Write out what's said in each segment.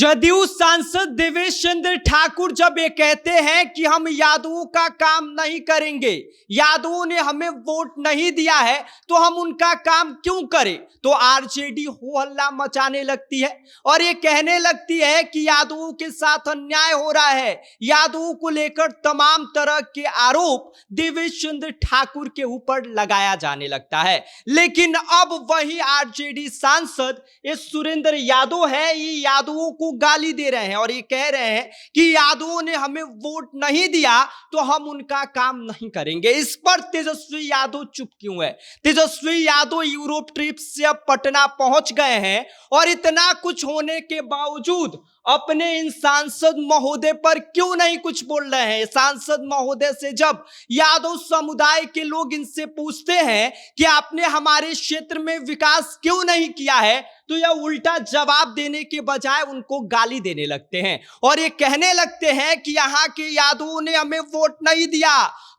जदयू सांसद देवेश चंद्र ठाकुर जब ये कहते हैं कि हम यादवों का काम नहीं करेंगे, यादवों ने हमें वोट नहीं दिया है तो हम उनका काम क्यों करें, तो आरजेडी हो हल्ला मचाने लगती है और ये कहने लगती है कि यादवों के साथ अन्याय हो रहा है। यादवों को लेकर तमाम तरह के आरोप देवेश चंद्र ठाकुर के ऊपर लगाया जाने लगता है। लेकिन अब वही आरजेडी सांसद ये सुरेंद्र यादव है, ये यादवों को गाली दे रहे हैं और ये कह रहे हैं कि यादवों ने हमें वोट नहीं दिया तो हम उनका काम नहीं करेंगे। इस पर तेजस्वी यादव चुप क्यों है? तेजस्वी यादव यूरोप ट्रिप से अब पटना पहुंच गए हैं और इतना कुछ होने के बावजूद अपने इन सांसद महोदय पर क्यों नहीं कुछ बोल रहे हैं? सांसद महोदय से जब यादव समुदाय के लोग इनसे पूछते हैं कि आपने हमारे क्षेत्र में विकास क्यों नहीं किया है, तो यह उल्टा जवाब देने के बजाय उनको गाली देने लगते हैं और ये कहने लगते हैं कि यहाँ के यादवों ने हमें वोट नहीं दिया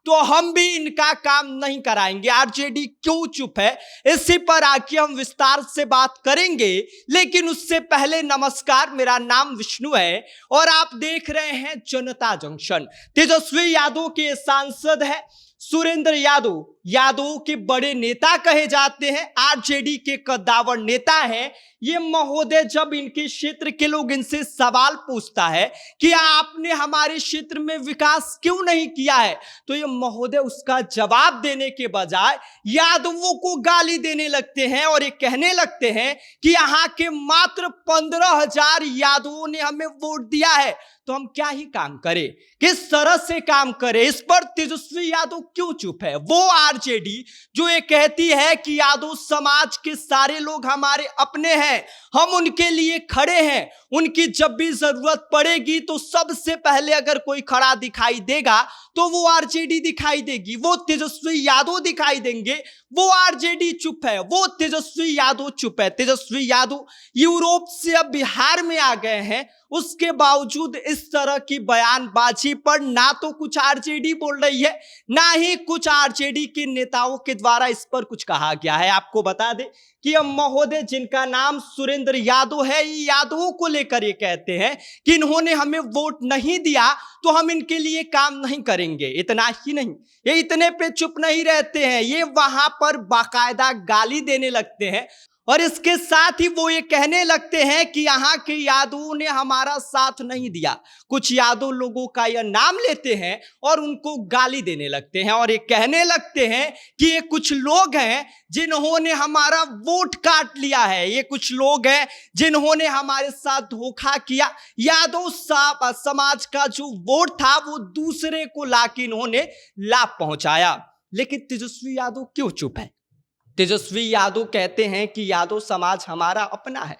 तो हम भी इनका काम नहीं कराएंगे। आरजेडी क्यों चुप है, इसी पर आके हम विस्तार से बात करेंगे। लेकिन उससे पहले नमस्कार, मेरा नाम विष्णु है और आप देख रहे हैं जनता जंक्शन। तेजस्वी यादव के सांसद है सुरेंद्र यादव, यादवों के बड़े नेता कहे जाते हैं, आरजेडी के कद्दावर नेता हैं। ये महोदय जब इनके क्षेत्र के लोग इनसे सवाल पूछता है कि आपने हमारे क्षेत्र में विकास क्यों नहीं किया है, तो ये महोदय उसका जवाब देने के बजाय यादवों को गाली देने लगते हैं और ये कहने लगते हैं कि यहाँ के मात्र 15,000 यादवों ने हमें वोट दिया है तो हम क्या ही काम करें, किस तरह से काम करें। इस पर तेजस्वी यादव क्यों चुप है? वो आरजेडी जो ये कहती है कि यादव समाज के सारे लोग हमारे अपने हैं, हम उनके लिए खड़े हैं, उनकी जब भी जरूरत पड़ेगी तो सबसे पहले अगर कोई खड़ा दिखाई देगा तो वो आरजेडी दिखाई देगी, वो तेजस्वी यादव दिखाई देंगे। वो आरजेडी चुप है, वो तेजस्वी यादव चुप है। तेजस्वी यादव यूरोप से अब बिहार में आ गए हैं, उसके बावजूद इस तरह की बयानबाजी पर ना तो कुछ आरजेडी बोल रही है, ना ही कुछ आरजेडी के नेताओं के द्वारा इस पर कुछ कहा गया है। आपको बता दें कि अब महोदय जिनका नाम सुरेंद्र यादव है, ये यादवों को लेकर ये कहते हैं कि इन्होंने हमें वोट नहीं दिया तो हम इनके लिए काम नहीं करेंगे। इतना ही नहीं, ये इतने पे चुप नहीं रहते हैं, ये वहां पर बाकायदा गाली देने लगते हैं और इसके साथ ही वो ये कहने लगते हैं कि यहाँ के यादवों ने हमारा साथ नहीं दिया। कुछ यादव लोगों का यह नाम लेते हैं और उनको गाली देने लगते हैं और ये कहने लगते हैं कि ये कुछ लोग हैं जिन्होंने हमारा वोट काट लिया है, ये कुछ लोग हैं जिन्होंने हमारे साथ धोखा किया। यादव समाज का जो वोट था वो दूसरे को लाके इन्होंने लाभ पहुंचाया। लेकिन तेजस्वी यादव क्यों चुप है? तेजस्वी यादव कहते हैं कि यादव समाज हमारा अपना है।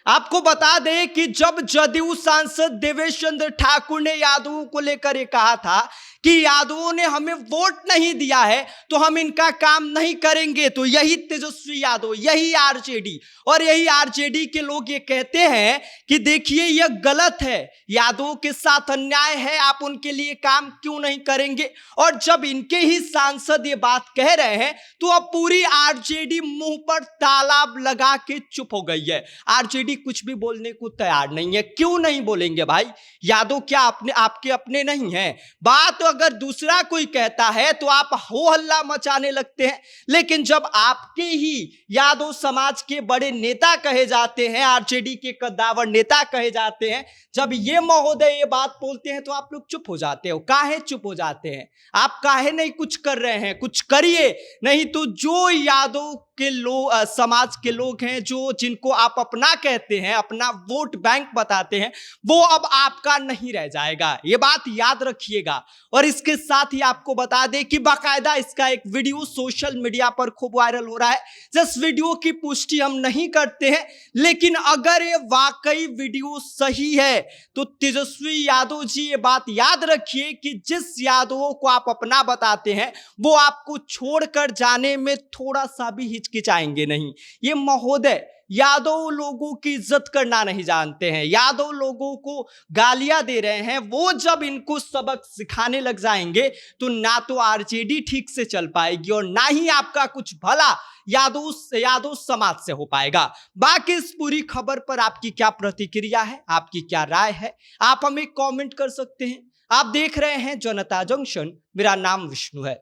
आपको बता दें कि जब जदयू सांसद देवेश चंद्र ठाकुर ने यादवों को लेकर ये कहा था कि यादवों ने हमें वोट नहीं दिया है तो हम इनका काम नहीं करेंगे, तो यही तेजस्वी यादव, यही आरजेडी और यही आरजेडी के लोग ये कहते हैं कि देखिए यह गलत है, यादवों के साथ अन्याय है, आप उनके लिए काम क्यों नहीं करेंगे। और जब इनके ही सांसद ये बात कह रहे हैं तो अब पूरी आरजेडी मुंह पर ताला लगा के चुप हो गई है। आरजेडी कुछ भी बोलने को तैयार नहीं है। क्यों नहीं बोलेंगे भाई? यादव क्या आपके अपने नहीं है? बात अगर दूसरा कोई कहता है तो आप हो हल्ला मचाने लगते हैं, लेकिन जब आपके ही यादव समाज के बड़े नेता कहे जाते हैं, आरजेडी के कद्दावर नेता कहे जाते हैं, जब ये महोदय ये बात बोलते हैं तो आप लोग चुप हो जाते हो। काहे चुप हो जाते हैं? आप काहे नहीं कुछ कर रहे हैं? कुछ करिए, नहीं तो जो यादव के लोग समाज के लोग हैं, जो जिनको आप अपना कहते हैं, अपना वोट बैंक बताते हैं, वो अब आपका नहीं रह जाएगा। ये बात याद रखिएगा। और इसके साथ ही आपको बता दें कि बाकायदा इसका एक वीडियो सोशल मीडिया पर खूब वायरल हो रहा है। जिस वीडियो की पुष्टि हम नहीं करते हैं, लेकिन अगर ये वाकई वीडियो सही है तो तेजस्वी यादव जी ये बात याद रखिए कि जिस यादवों को आप अपना बताते हैं वो आपको छोड़कर जाने में थोड़ा सा भी हिचकिचाएंगे नहीं। ये महोदय यादव लोगों की इज्जत करना नहीं जानते हैं, यादव लोगों को गालियां दे रहे हैं। वो जब इनको सबक सिखाने लग जाएंगे तो ना तो आरजेडी ठीक से चल पाएगी और ना ही आपका कुछ भला यादव समाज से हो पाएगा। बाकी इस पूरी खबर पर आपकी क्या प्रतिक्रिया है, आपकी क्या राय है, आप हमें कमेंट कर सकते हैं। आप देख रहे हैं जनता जंक्शन, मेरा नाम विष्णु है।